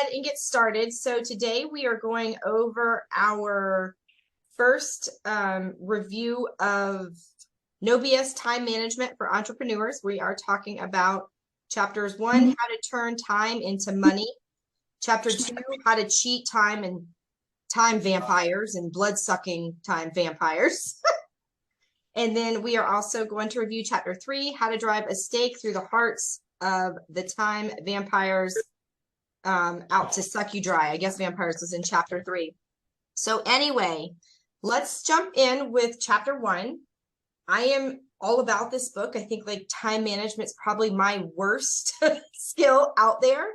ahead and get started. So today we are going over our first review of No BS Time Management for Entrepreneurs. We are talking about chapters 1, how to turn time into money. Chapter 2, how to cheat time and time vampires and blood-sucking time vampires. And then we are also going to review chapter 3, how to drive a stake through the hearts of the time vampires out to suck you dry. I guess vampires was in chapter 3. So anyway, let's jump in with chapter 1. I am all about this book. I think like time management is probably my worst skill out there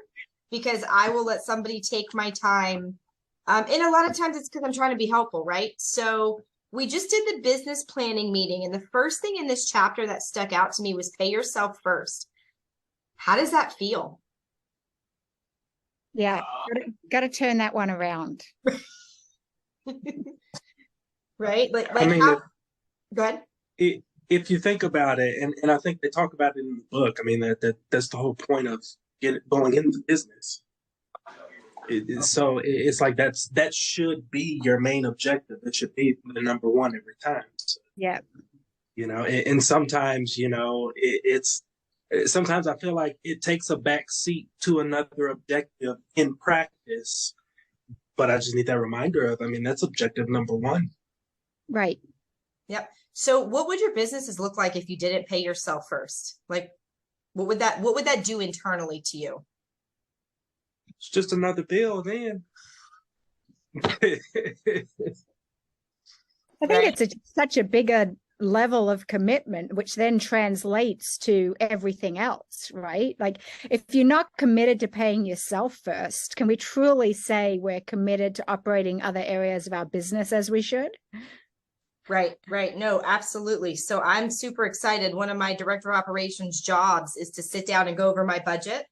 because I will let somebody take my time. And a lot of times it's because I'm trying to be helpful, right? So we just did the business planning meeting, and the first thing in this chapter that stuck out to me was pay yourself first. How does that feel? Yeah, got to turn that one around. Right? Like I mean, go ahead. If you think about it, and I think they talk about it in the book, I mean, that's the whole point of going into business. So it's like that should be your main objective. It should be the number one every time. So, yeah. And sometimes, sometimes I feel like it takes a back seat to another objective in practice, but I just need that reminder of, that's objective number one. Right. Yep. So what would your businesses look like if you didn't pay yourself first? Like, what would that do internally to you? It's just another bill then. I think it's such a bigger level of commitment, which then translates to everything else, right? Like if you're not committed to paying yourself first, can we truly say we're committed to operating other areas of our business as we should? Right. No, absolutely. So I'm super excited. One of my director of operations jobs is to sit down and go over my budget.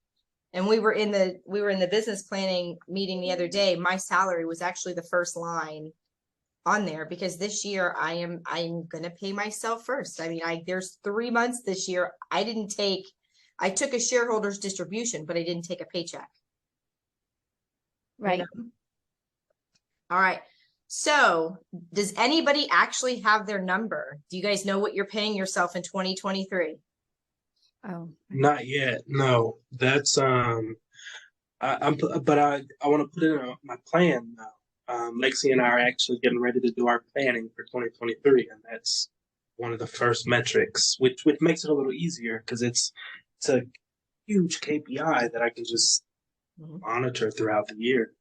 And we were in the business planning meeting the other day. My salary was actually the first line on there because this year I'm going to pay myself first. I mean, there's 3 months this year. I took a shareholders distribution, but I didn't take a paycheck. Right. All right. So does anybody actually have their number? Do you guys know what you're paying yourself in 2023? Oh, not yet. No, that's but I want to put it in my plan now. Lexi and I are actually getting ready to do our planning for 2023, and that's one of the first metrics, which makes it a little easier because it's a huge KPI that I can just monitor throughout the year,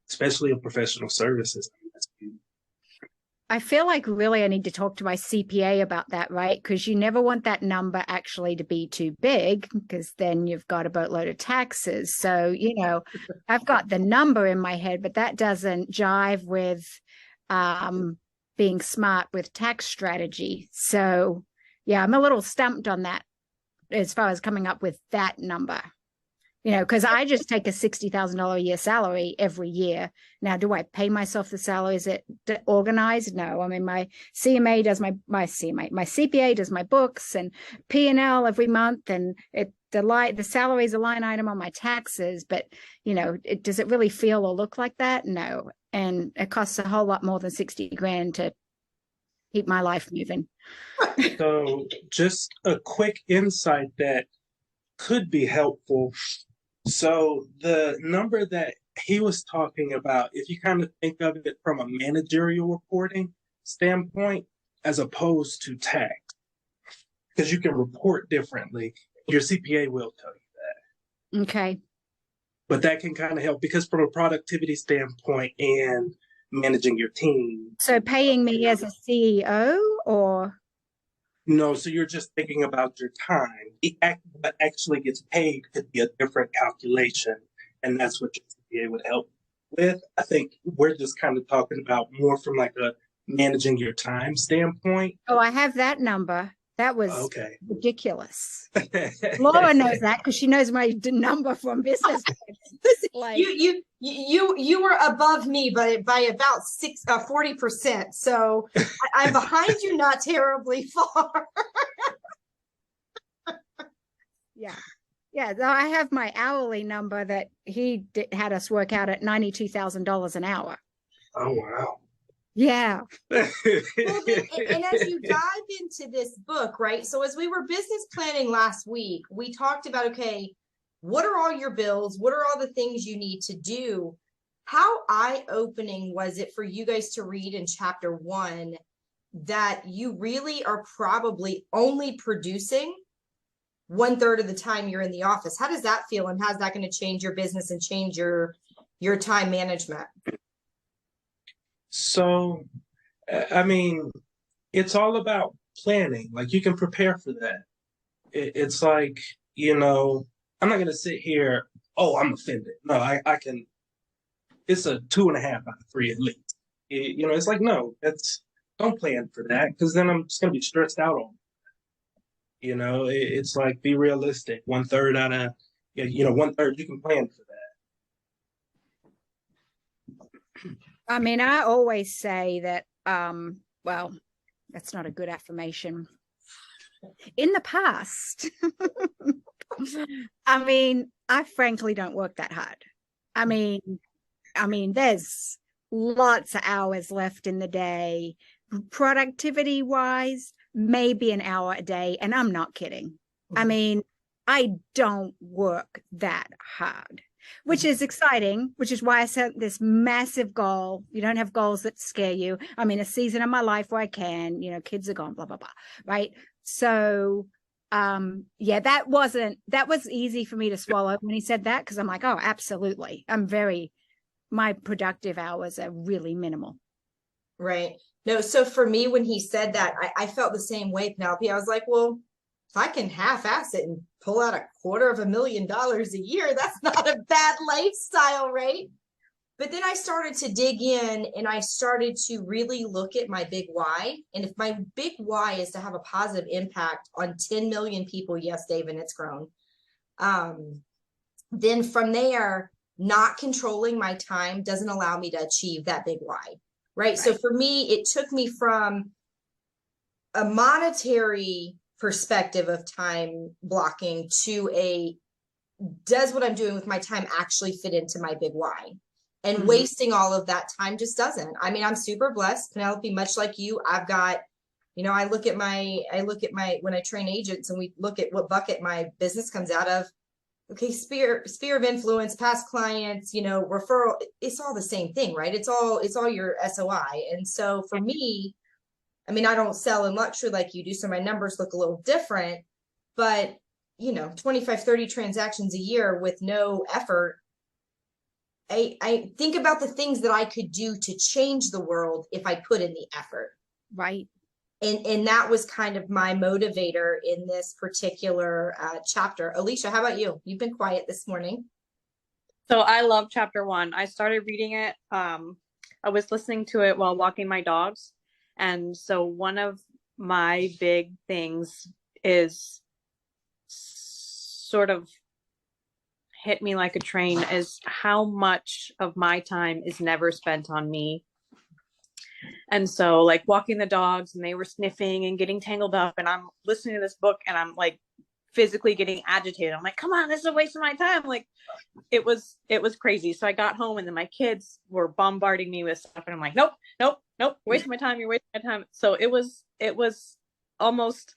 especially in professional services. That's huge. I feel like really I need to talk to my CPA about that, right? Because you never want that number actually to be too big because then you've got a boatload of taxes. So, I've got the number in my head, but that doesn't jive with being smart with tax strategy. So, yeah, I'm a little stumped on that as far as coming up with that number. Because I just take a $60,000 a year salary every year. Now, do I pay myself the salary? Is it organized? No. I mean, my CMA does my CPA does my books and P&L every month, and the salary is a line item on my taxes. But does it really feel or look like that? No. And it costs a whole lot more than $60,000 to keep my life moving. So, just a quick insight that could be helpful. So the number that he was talking about, if you kind of think of it from a managerial reporting standpoint, as opposed to tax, because you can report differently, your CPA will tell you that. Okay. But that can kind of help because from a productivity standpoint and managing your team. So paying me as a CEO or? No, so you're just thinking about your time. What actually gets paid could be a different calculation, and that's what your CPA would help with. I think we're just kind of talking about more from like a managing your time standpoint. Oh, I have that number. That was ridiculous. Laura knows that because she knows my number from business. Like, you were above me by about 40%. So I'm behind you, not terribly far. Yeah. Yeah, though I have my hourly number that had us work out at $92,000 an hour. Oh wow. Yeah. Well, then, and as you dive into this book, right? So as we were business planning last week, we talked about, okay, what are all your bills? What are all the things you need to do? How eye-opening was it for you guys to read in chapter 1 that you really are probably only producing 1/3 of the time you're in the office? How does that feel, and how's that going to change your business and change your time management? So, I mean, it's all about planning. Like you can prepare for that. It's like, I'm not going to sit here, oh, I'm offended. No, I can, it's a 2.5 out of 3 at least. It's like, no, don't plan for that because then I'm just going to be stressed out on it. It's like, be realistic. 1/3 out of, 1/3, you can plan for that. I mean, I always say that, well, that's not a good affirmation. In the past, I mean, I frankly don't work that hard. I mean, there's lots of hours left in the day. Productivity wise, maybe an hour a day. And I'm not kidding. I mean, I don't work that hard, which is exciting, which is why I set this massive goal. You don't have goals that scare you. I mean, a season of my life where I can, kids are gone, blah, blah, blah. Right. So, yeah, that was easy for me to swallow when he said that, because I'm like, oh, absolutely. My productive hours are really minimal. Right. No, so for me, when he said that, I felt the same way, Penelope. I was like, well, if I can half-ass it and pull out $250,000 a year, that's not a bad lifestyle, right? But then I started to dig in and I started to really look at my big why. And if my big why is to have a positive impact on 10 million people, yes, Dave, and it's grown. Then from there, not controlling my time doesn't allow me to achieve that big why, right? So for me, it took me from a monetary perspective of time blocking to does what I'm doing with my time actually fit into my big why? And wasting all of that time just doesn't. I mean, I'm super blessed, Penelope, much like you. I've got, I look at my, when I train agents and we look at what bucket my business comes out of. Okay, sphere of influence, past clients, referral, it's all the same thing, right? It's all your SOI. And so for me, I mean, I don't sell in luxury like you do, so my numbers look a little different, but 25, 30 transactions a year with no effort. I think about the things that I could do to change the world if I put in the effort. Right. And that was kind of my motivator in this particular chapter. Alicia, how about you? You've been quiet this morning. So I love chapter 1. I started reading it. I was listening to it while walking my dogs. And so one of my big things is sort of hit me like a train is how much of my time is never spent on me. And so like walking the dogs and they were sniffing and getting tangled up and I'm listening to this book and I'm like physically getting agitated. I'm like, come on, this is a waste of my time. Like it was crazy. So I got home and then my kids were bombarding me with stuff and I'm like, nope, wasting my time. You're wasting my time. So it was almost,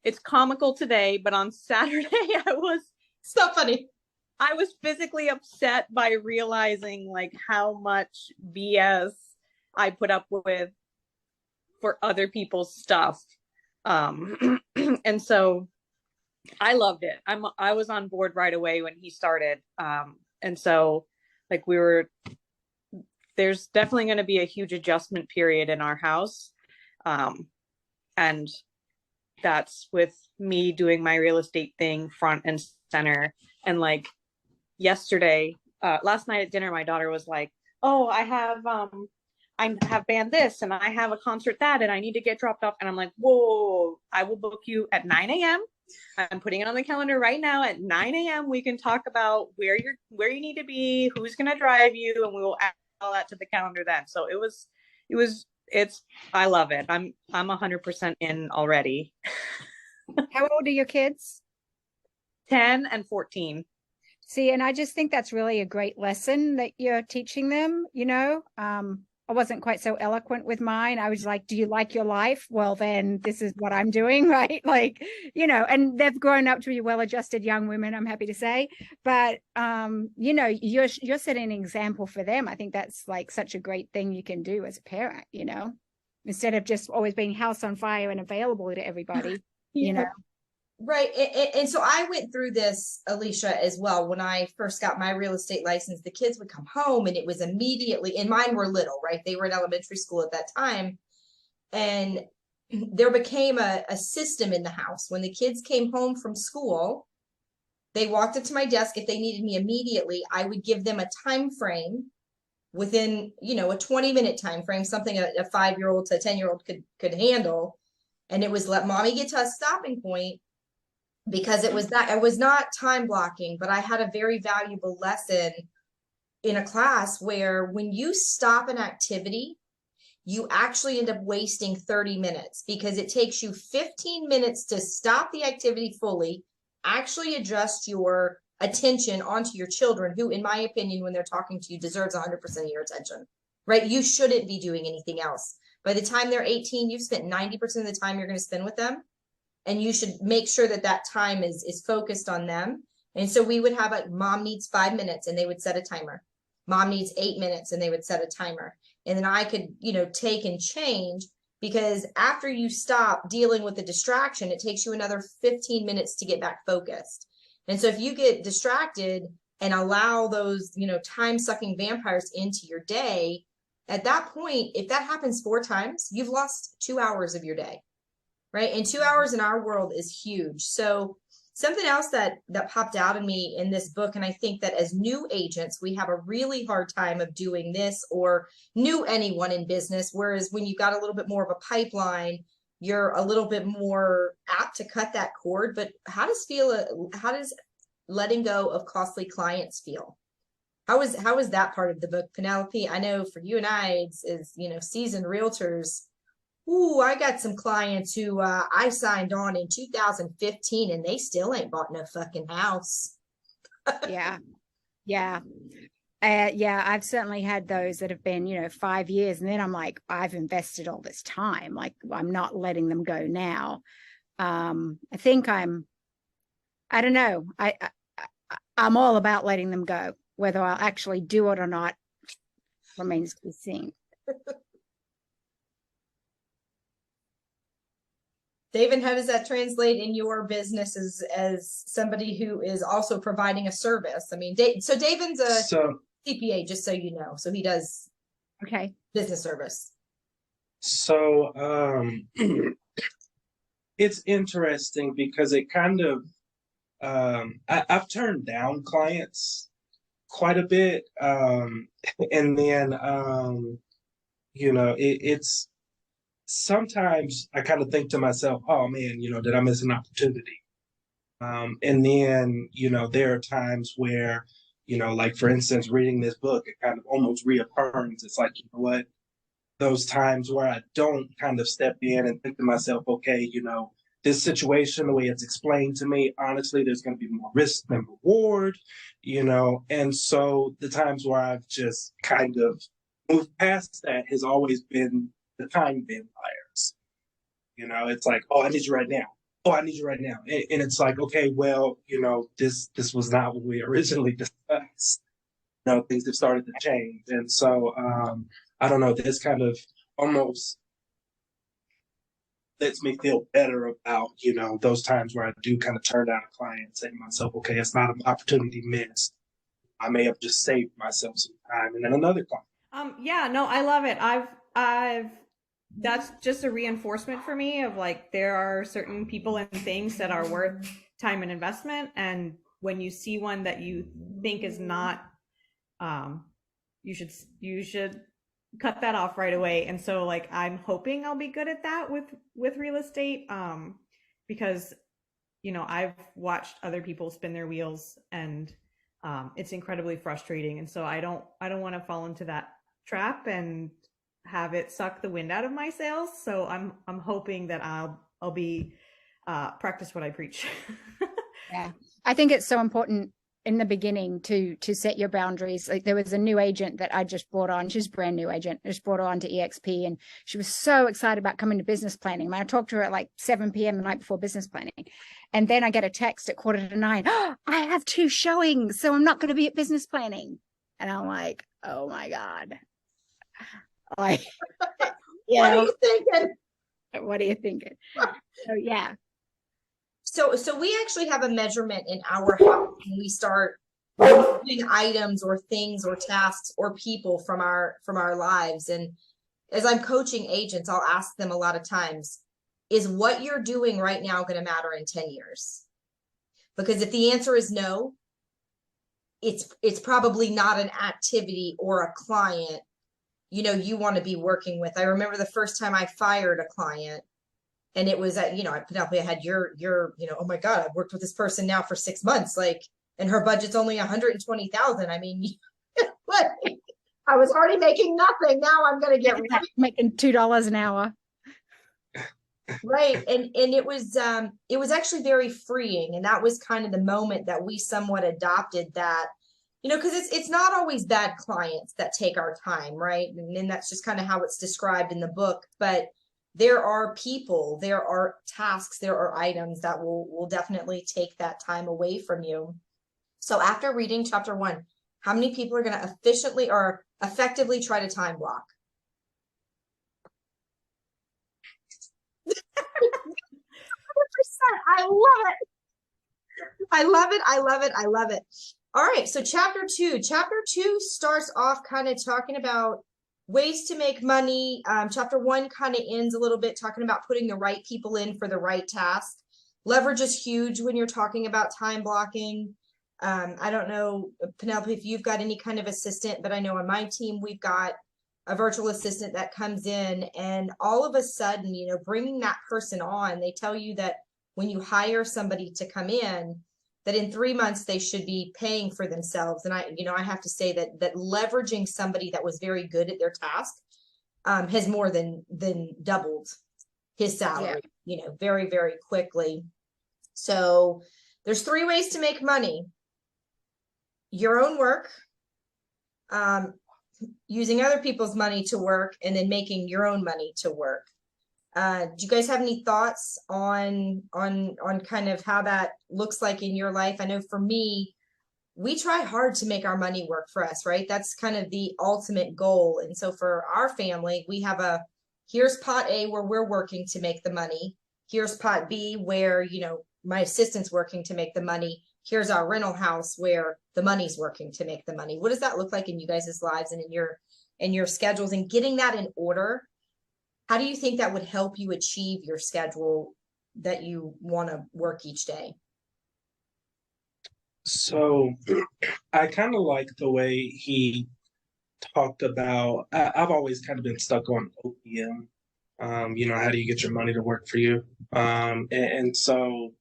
it's comical today, but on Saturday it's not funny. I was physically upset by realizing like how much BS I put up with for other people's stuff. And so I loved it. I was on board right away when he started. And so like there's definitely going to be a huge adjustment period in our house. And that's with me doing my real estate thing front and center. And like last night at dinner, my daughter was like, oh, I have band this and I have a concert that and I need to get dropped off. And I'm like, whoa, I will book you at 9 a.m. I'm putting it on the calendar right now at 9 a.m. We can talk about where you need to be, who's going to drive you, and we will add all that to the calendar then. So I love it. I'm 100% in already. How old are your kids? 10 and 14. See, and I just think that's really a great lesson that you're teaching them, you know. I wasn't quite so eloquent with mine. I was like, do you like your life? Well, then this is what I'm doing, right? Like, you know, and they've grown up to be well-adjusted young women, I'm happy to say. But you know, you're setting an example for them. I think that's like such a great thing you can do as a parent, you know, instead of just always being house on fire and available to everybody, you know. Right. And so I went through this, Alicia, as well. When I first got my real estate license, the kids would come home and it was immediately, and mine were little, right? They were in elementary school at that time. And there became a system in the house. When the kids came home from school, they walked up to my desk. If they needed me immediately, I would give them a time frame within, you know, a 20-minute time frame, something a 5-year-old to a 10-year-old could handle. And it was let mommy get to a stopping point. Because it was not time blocking, but I had a very valuable lesson in a class where when you stop an activity, you actually end up wasting 30 minutes because it takes you 15 minutes to stop the activity fully, actually adjust your attention onto your children, who, in my opinion, when they're talking to you, deserves 100% of your attention, right? You shouldn't be doing anything else. By the time they're 18, you've spent 90% of the time you're going to spend with them. And you should make sure that that time is focused on them. And so we would have like, mom needs 5 minutes and they would set a timer. Mom needs 8 minutes and they would set a timer. And then I could, you know, take and change, because after you stop dealing with the distraction, it takes you another 15 minutes to get back focused. And so if you get distracted and allow those, you know, time sucking vampires into your day, at that point, if that happens 4 times, you've lost 2 hours of your day. Right. And 2 hours in our world is huge. So something else that popped out in me in this book, and I think that as new agents, we have a really hard time of doing this, or new anyone in business. Whereas when you got a little bit more of a pipeline, you're a little bit more apt to cut that cord. But how does letting go of costly clients feel? How is that part of the book, Penelope? I know for you and I, is you know, seasoned realtors. Ooh, I got some clients who I signed on in 2015 and they still ain't bought no fucking house. Yeah. Yeah. Yeah, I've certainly had those that have been, you know, 5 years. And then I'm like, I've invested all this time. Like, I'm not letting them go now. I think I don't know. I'm all about letting them go. Whether I'll actually do it or not remains to be seen. David, how does that translate in your business as somebody who is also providing a service? I mean, so David's a CPA, just so you know. So he does business service. So it's interesting because it kind of I've turned down clients quite a bit, and then you know, it's sometimes I kind of think to myself, oh man, you know, did I miss an opportunity? And then, you know, there are times where, you know, like for instance, reading this book, it kind of almost reaffirms. It's like, you know what, those times where I don't kind of step in and think to myself, okay, you know, this situation, the way it's explained to me, honestly, there's going to be more risk than reward, you know. And so the times where I've just kind of moved past that has always been the time vampires. You know, it's like, oh, I need you right now. Oh, I need you right now. And it's like, okay, well, you know, this was not what we originally discussed. You know, things have started to change. And so I don't know, this kind of almost lets me feel better about, you know, those times where I do kind of turn down a client and say to myself, okay, it's not an opportunity missed. I may have just saved myself some time. And then another client. Yeah, no, I love it. I've that's just a reinforcement for me of like, there are certain people and things that are worth time and investment. And when you see one that you think is not, you should cut that off right away. And so like, I'm hoping I'll be good at that with real estate. Because, you know, I've watched other people spin their wheels and, it's incredibly frustrating. And so I don't want to fall into that trap and have it suck the wind out of my sails. So I'm hoping that I'll be practice what I preach. Yeah. I think it's so important in the beginning to set your boundaries. Like, there was a new agent that I just brought on. She's a brand new agent. I just brought her on to EXP, and she was so excited about coming to business planning. I mean, I talked to her at like 7 p.m. the night before business planning. And then I get a text at 8:45. Oh, I have 2 showings, so I'm not going to be at business planning. And I'm like, oh my God. Like, What are you thinking? what are you thinking? So yeah. So we actually have a measurement in our house when we start doing items or things or tasks or people from our lives. And as I'm coaching agents, I'll ask them a lot of times, is what you're doing right now going to matter in 10 years? Because if the answer is no, it's probably not an activity or a client, you know, you want to be working with. I remember the first time I fired a client, and it was at, you know, I had your, you know, oh my God, I've worked with this person now for 6 months, like, and her budget's only 120,000. I mean, what? I was already making nothing. Now I'm going to get making $2 an hour. right. And it was actually very freeing. And that was kind of the moment that we somewhat adopted that, you know, because it's not always bad clients that take our time, right? And then that's just kind of how it's described in the book. But there are people, there are tasks, there are items that will definitely take that time away from you. So after reading chapter 1, how many people are going to efficiently or effectively try to time block? 100%. I love it. I love it. I love it. I love it. All right. So chapter 2 starts off kind of talking about ways to make money. Chapter 1 kind of ends a little bit talking about putting the right people in for the right task. Leverage is huge when you're talking about time blocking. I don't know, Penelope, if you've got any kind of assistant, but I know on my team, we've got a virtual assistant that comes in, and all of a sudden, you know, bringing that person on, they tell you that when you hire somebody to come in, that in 3 months they should be paying for themselves. And I have to say that leveraging somebody that was very good at their task has more than doubled his salary, you know, very, very quickly. So there's 3 ways to make money: your own work, using other people's money to work, and then making your own money to work. Do you guys have any thoughts on kind of how that looks like in your life? I know for me, we try hard to make our money work for us, right? That's kind of the ultimate goal. And so for our family, we have here's pot A where we're working to make the money. Here's pot B where, you know, my assistant's working to make the money. Here's our rental house where the money's working to make the money. What does that look like in you guys' lives and in your schedules, and getting that in order? How do you think that would help you achieve your schedule that you want to work each day? So I kind of like the way he talked about, I've always kind of been stuck on OPM. You know, how do you get your money to work for you? And so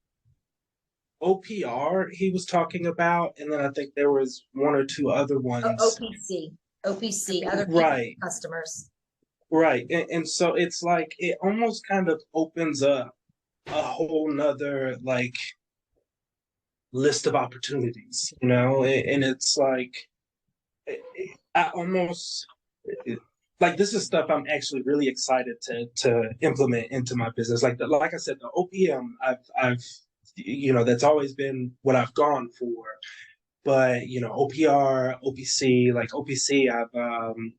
OPR he was talking about, and then I think there was 1 or 2 other ones. OPC, other right, customers. Right. And so it's like it almost kind of opens up a whole nother like list of opportunities, you know, and it's like I almost like this is stuff I'm actually really excited to implement into my business. Like I said, the OPM I've you know, that's always been what I've gone for. But, you know, OPR, OPC, like OPC, I've,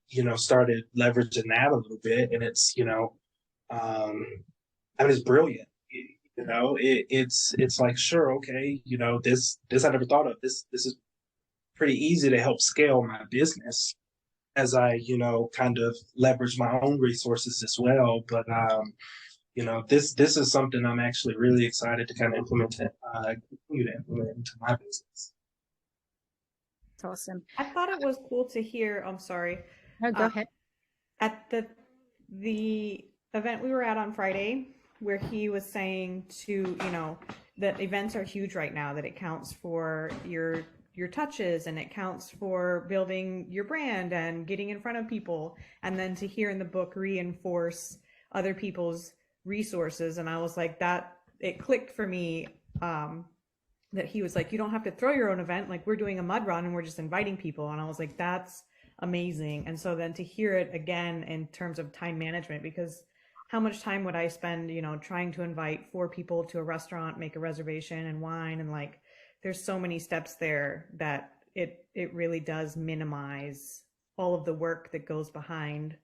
you know, started leveraging that a little bit, and it's, you know, I mean, it's brilliant. You know, it's like, sure, okay, you know, this I never thought of. This is pretty easy to help scale my business as I, you know, kind of leverage my own resources as well. But, you know, this is something I'm actually really excited to kind of implement into my business. It's awesome. I thought it was cool to hear. I'm sorry. No, go ahead. At the event we were at on Friday, where he was saying to, you know, that events are huge right now, that it counts for your touches, and it counts for building your brand and getting in front of people, and then to hear in the book reinforce other people's resources. And I was like, that it clicked for me. that he was like, you don't have to throw your own event. Like, we're doing a mud run and we're just inviting people. And I was like, that's amazing. And so then to hear it again in terms of time management, because how much time would I spend, you know, trying to invite 4 people to a restaurant, make a reservation and wine, and like, there's so many steps there that it really does minimize all of the work that goes behind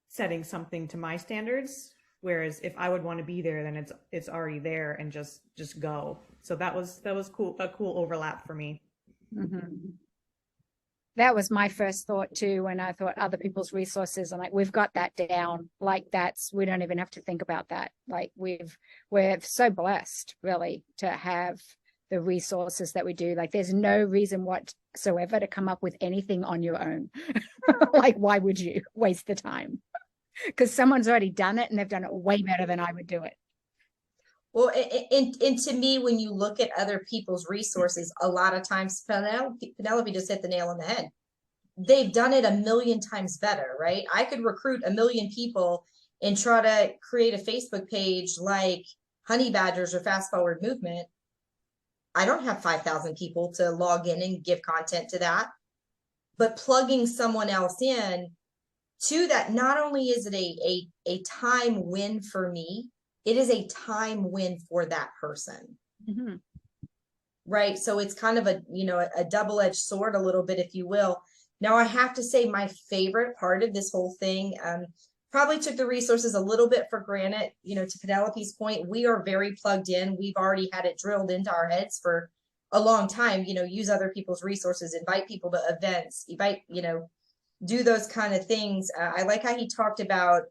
setting something to my standards. Whereas if I would want to be there, then it's already there and just go. So that was cool, a cool overlap for me. Mm-hmm. That was my first thought too, when I thought other people's resources, and like, we've got that down. Like, we don't even have to think about that. Like, we're so blessed really to have the resources that we do. Like, there's no reason whatsoever to come up with anything on your own. Like, why would you waste the time? Because someone's already done it and they've done it way better than I would do it. Well, and to me, when you look at other people's resources, a lot of times Penelope just hit the nail on the head. They've done it a million times better, right? I could recruit a million people and try to create a Facebook page like Honey Badgers or Fast Forward Movement. I don't have 5,000 people to log in and give content to that. But plugging someone else in to that, not only is it a time win for me, it is a time win for that person. Mm-hmm. Right. So it's kind of a double-edged sword, a little bit, if you will. Now, I have to say my favorite part of this whole thing, probably took the resources a little bit for granted. To Penelope's point, we are very plugged in. We've already had it drilled into our heads for a long time, use other people's resources, invite people to events, do those kind of things. I like how he talked about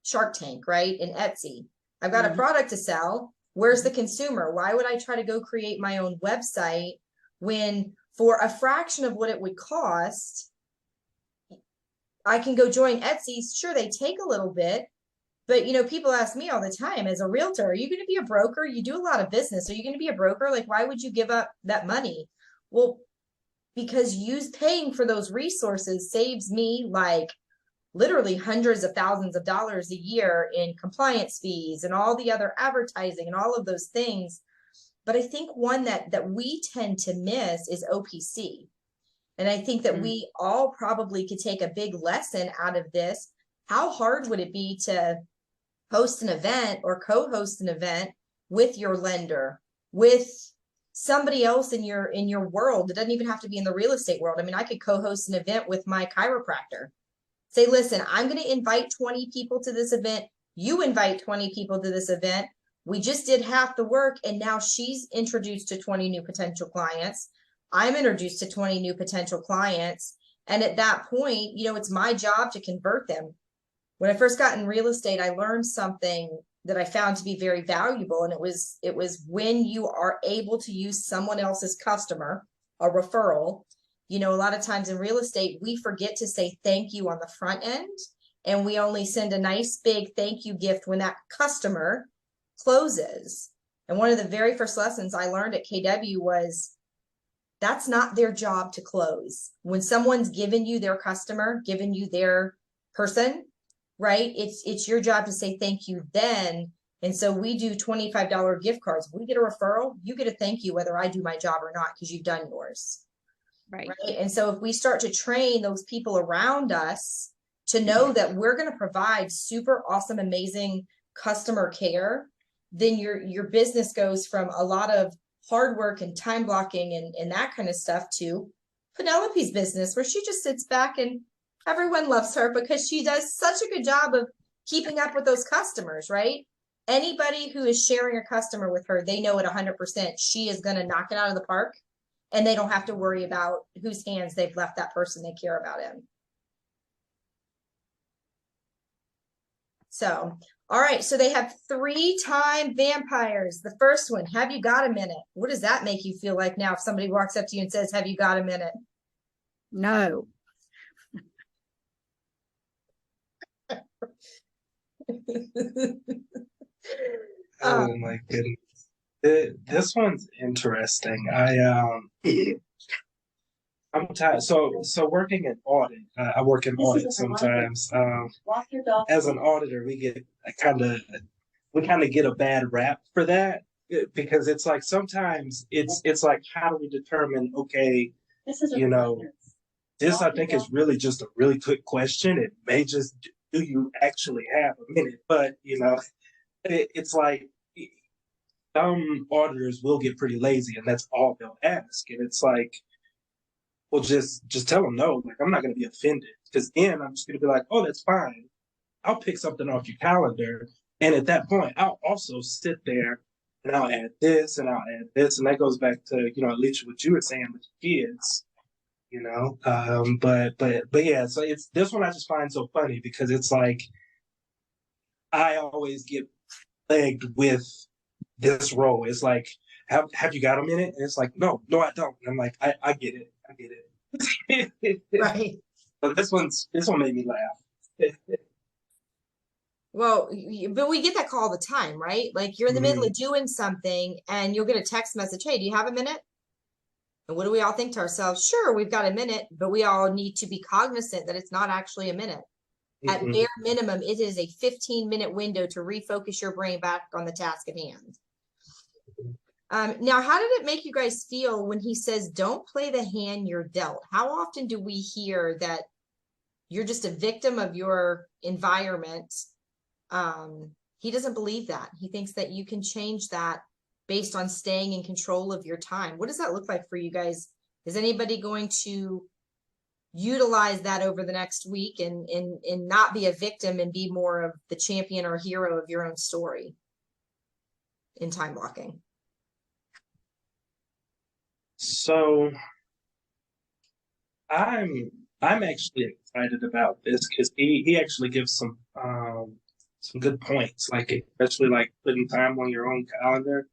Shark Tank, right? In Etsy. I've got a product to sell. Where's the consumer? Why would I try to go create my own website when for a fraction of what it would cost, I can go join Etsy? Sure, they take a little bit, but people ask me all the time, as a realtor, are you going to be a broker? You do a lot of business. Are you going to be a broker? Like, why would you give up that money? Well, because paying for those resources saves me like literally hundreds of thousands of dollars a year in compliance fees and all the other advertising and all of those things. But I think one that we tend to miss is OPC. And I think that we all probably could take a big lesson out of this. How hard would it be to host an event or co-host an event with your lender, with somebody else in your world? It doesn't even have to be in the real estate world. I mean, I could co-host an event with my chiropractor. Say, listen, I'm going to invite 20 people to this event. You invite 20 people to this event. We just did half the work, and now she's introduced to 20 new potential clients. I'm introduced to 20 new potential clients. And at that point, it's my job to convert them. When I first got in real estate, I learned something that I found to be very valuable. And it was when you are able to use someone else's customer, a referral. A lot of times in real estate, we forget to say thank you on the front end, and we only send a nice big thank you gift when that customer closes. And one of the very first lessons I learned at KW was that's not their job to close. When someone's given you their customer, given you their person, right? It's your job to say thank you then. And so we do $25 gift cards. We get a referral, you get a thank you, whether I do my job or not, because you've done yours. Right. And so if we start to train those people around us to know that we're going to provide super awesome, amazing customer care, then your business goes from a lot of hard work and time blocking and that kind of stuff to Penelope's business, where she just sits back and everyone loves her because she does such a good job of keeping up with those customers, right? Anybody who is sharing a customer with her, they know at 100% she is going to knock it out of the park. And they don't have to worry about whose hands they've left that person they care about in. So, all right. So they have 3-time vampires. The first one, have you got a minute? What does that make you feel like now if somebody walks up to you and says, have you got a minute? No. Oh my goodness. This one's interesting. I'm tired. So working in audit, I work in audit sometimes. As an auditor, we kind of get a bad rap for that. because it's like sometimes it's like, how do we determine, okay, you know, this I think is really just a really quick question. It may just, do you actually have a minute? But you know, it's like some auditors will get pretty lazy, and that's all they'll ask. And it's like, well, just tell them no. Like, I'm not going to be offended, because then I'm just going to be like, oh, that's fine. I'll pick something off your calendar, and at that point, I'll also sit there and I'll add this and I'll add this, and that goes back to, you know, at least what you were saying with kids. You know, but yeah, so it's this one I just find so funny, because it's like I always get plagued with this role. It's like, have you got a minute? And it's like, no, I don't. And I'm like, I get it. Right. But this one made me laugh. Well, but we get that call all the time, right? Like, you're in the middle of doing something and you'll get a text message, hey, do you have a minute? And what do we all think to ourselves? Sure, we've got a minute, but we all need to be cognizant that it's not actually a minute. At bare minimum, it is a 15-minute window to refocus your brain back on the task at hand. Now, how did it make you guys feel when he says, don't play the hand you're dealt? How often do we hear that you're just a victim of your environment? He doesn't believe that. He thinks that you can change that based on staying in control of your time. What does that look like for you guys? Is anybody going to utilize that over the next week and not be a victim and be more of the champion or hero of your own story in time blocking? So I'm actually excited about this, because he actually gives some good points, like especially like putting time on your own calendar.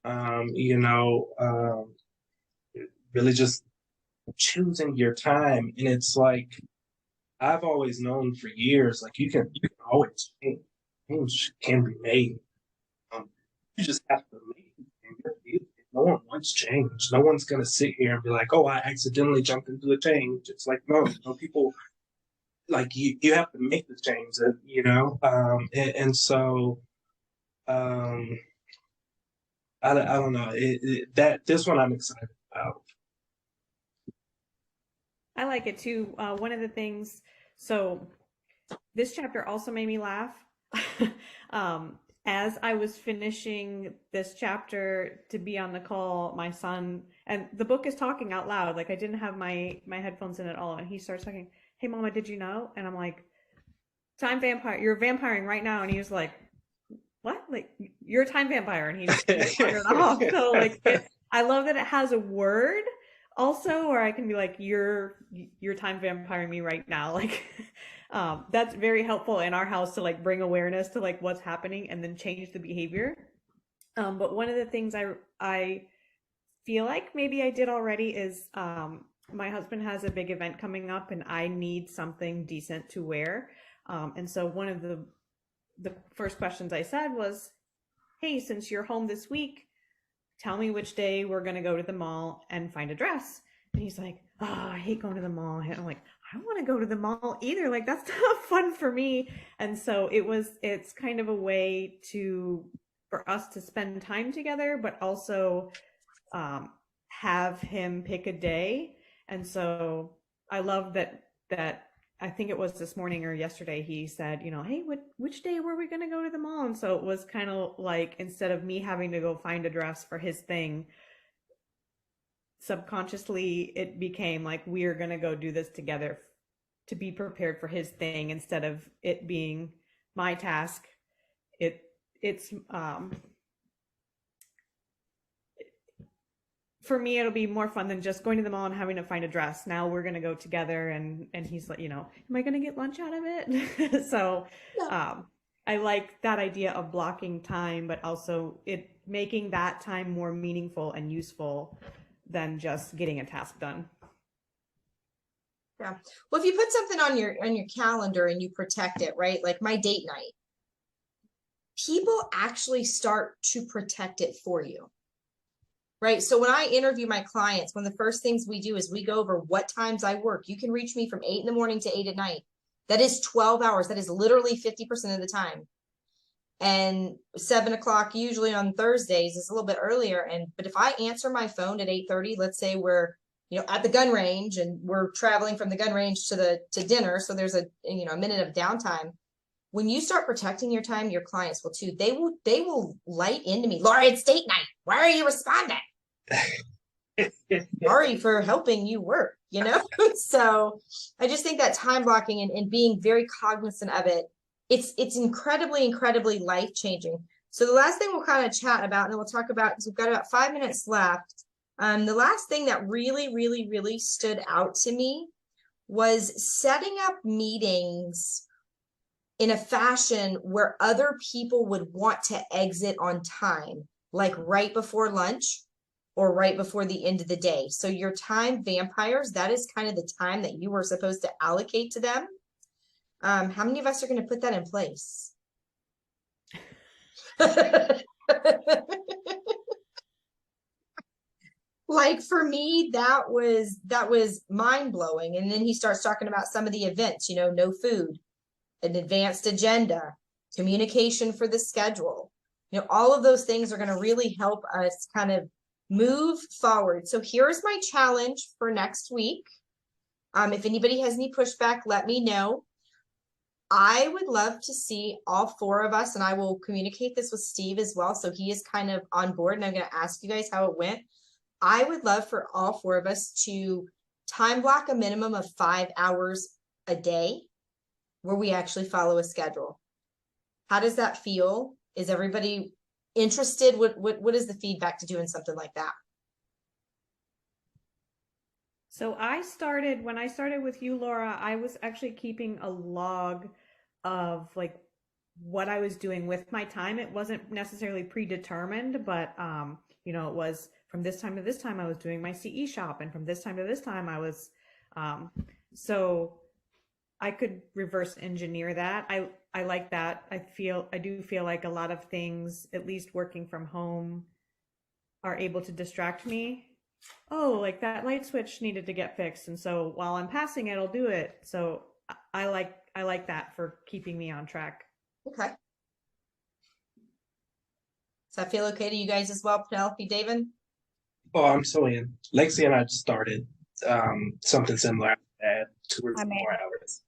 You know, really just choosing your time. And it's like, I've always known for years, like you can always change. Change can be made. You just have to make it. No one wants change. No one's gonna sit here and be like, oh, I accidentally jumped into the change. It's like, no, people, like, you have to make the change, you know? And so I don't know, this one I'm excited about. I like it too. One of the things, so this chapter also made me laugh. As I was finishing this chapter to be on the call, my son, and the book is talking out loud, like I didn't have my headphones in at all, and he starts talking, hey mama, did you know? And I'm like, time vampire, you're vampiring right now. And he was like, what? Like, you're a time vampire. And he just turned it off. So like, I love that it has a word also, where I can be like, you're time vampiring me right now. Like, that's very helpful in our house to like bring awareness to like what's happening and then change the behavior. But one of the things I feel like maybe I did already is, my husband has a big event coming up and I need something decent to wear. And so one of the first questions I said was, hey, since you're home this week, tell me which day we're going to go to the mall and find a dress. And he's like, oh, I hate going to the mall. And I'm like, I don't want to go to the mall either. Like, that's not fun for me. And so it's kind of a way for us to spend time together, but also have him pick a day. And so I love that I think it was this morning or yesterday, he said, you know, hey, which day were we going to go to the mall? And so it was kind of like, instead of me having to go find a dress for his thing, subconsciously it became like, we're going to go do this together to be prepared for his thing, instead of it being my task. It's for me, it'll be more fun than just going to the mall and having to find a dress. Now we're going to go together, and he's like, you know, am I going to get lunch out of it? So I like that idea of blocking time, but also it making that time more meaningful and useful than just getting a task done. Yeah. Well, if you put something on your calendar and you protect it, right? Like my date night, people actually start to protect it for you. Right. So when I interview my clients, one of the first things we do is we go over what times I work. You can reach me from 8 in the morning to 8 at night. That is 12 hours. That is literally 50% of the time. And 7 o'clock usually on Thursdays is a little bit earlier. But if I answer my phone at 8:30, let's say we're, at the gun range and we're traveling from the gun range to dinner. So there's a minute of downtime. When you start protecting your time, your clients will too. They will light into me. Laura, it's date night. Why are you responding? Sorry for helping you work, So I just think that time blocking and being very cognizant of it, it's incredibly, incredibly life-changing. So the last thing we'll kind of chat about, and then we'll talk about, because we've got about 5 minutes left. The last thing that really, really, really stood out to me was setting up meetings in a fashion where other people would want to exit on time, like right before lunch or right before the end of the day. So your time vampires, that is kind of the time that you were supposed to allocate to them. How many of us are going to put that in place? Like for me, that was mind-blowing. And then he starts talking about some of the events, no food, an advanced agenda, communication for the schedule. All of those things are going to really help us kind of move forward. So here's my challenge for next week. If anybody has any pushback, let me know. I would love to see all 4 of us, and I will communicate this with Steve as well, so he is kind of on board, and I'm going to ask you guys how it went. I would love for all 4 of us to time block a minimum of 5 hours a day where we actually follow a schedule. How does that feel? Is everybody interested? What is the feedback to doing something like that? So when I started with you, Laura, I was actually keeping a log of like what I was doing with my time. It wasn't necessarily predetermined, but it was from this time to this time I was doing my CE shop, and from this time to this time I was so I could reverse engineer that. I like that. I do feel like a lot of things, at least working from home, are able to distract me. Oh, like that light switch needed to get fixed, and so while I'm passing it, I'll do it. So I like that for keeping me on track. Okay. Does that feel okay to you guys as well, Penelope, David? Oh, I'm so in. Lexi and I just started something similar. Add 2 or 4 hours.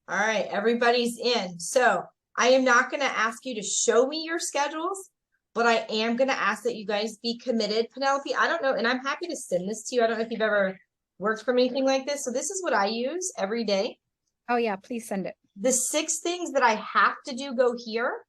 All right, everybody's in. So I am not going to ask you to show me your schedules, but I am going to ask that you guys be committed. Penelope, I don't know, and I'm happy to send this to you. I don't know if you've ever worked from anything like this. So this is what I use every day. Oh yeah, please send it. The 6 things that I have to do go here,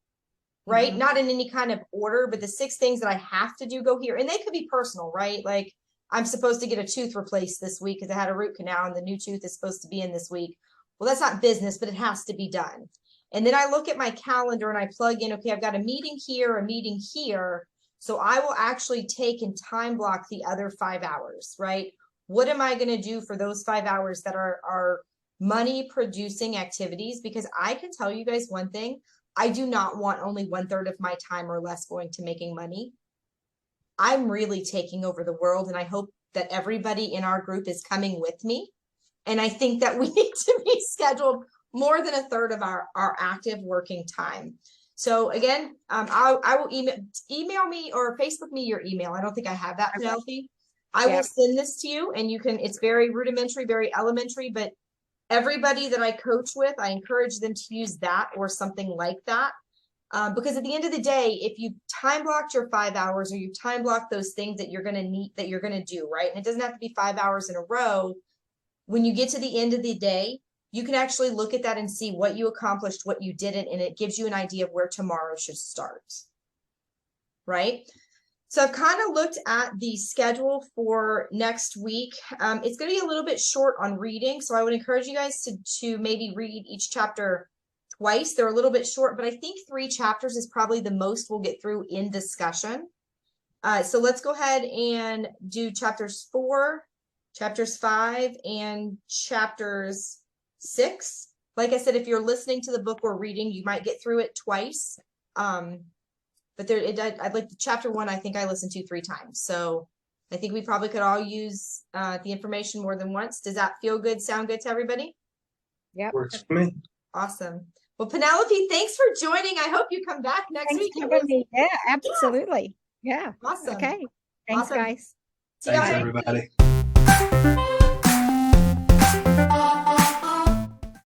right? Mhm. Not in any kind of order, but the 6 things that I have to do go here. And they could be personal, right? Like I'm supposed to get a tooth replaced this week because I had a root canal and the new tooth is supposed to be in this week. Well, that's not business, but it has to be done. And then I look at my calendar and I plug in, okay, I've got a meeting here, a meeting here. So I will actually take and time block the other 5 hours, right? What am I going to do for those 5 hours that are money producing activities? Because I can tell you guys one thing, I do not want only 1/3 of my time or less going to making money. I'm really taking over the world, and I hope that everybody in our group is coming with me. And I think that we need to be scheduled more than 1/3 of our active working time. So again, I will email me or Facebook me your email. I don't think I have that, Penelope. I will send this to you, and you can, it's very rudimentary, very elementary, but everybody that I coach with, I encourage them to use that or something like that. Because at the end of the day, if you time blocked your 5 hours or you time block those things that you're going to need, that you're going to do, right? And it doesn't have to be 5 hours in a row. When you get to the end of the day, you can actually look at that and see what you accomplished, what you didn't, and it gives you an idea of where tomorrow should start, right? So I've kind of looked at the schedule for next week. It's going to be a little bit short on reading, so I would encourage you guys to maybe read each chapter twice. They're a little bit short, but I think 3 chapters is probably the most we'll get through in discussion. So let's go ahead and do chapters 4, chapters 5, and chapters 6. Like I said, if you're listening to the book or reading, you might get through it twice. But I'd like the chapter 1, I think I listened to 3 times. So I think we probably could all use the information more than once. Does that feel good? Sound good to everybody? Yep. Works for me. Awesome. Well, Penelope, thanks for joining. I hope you come back next Thanks week. for having me. Yeah, absolutely. Yeah. Awesome. Okay. Thanks, Awesome. guys. See y'all Thanks, next everybody. week.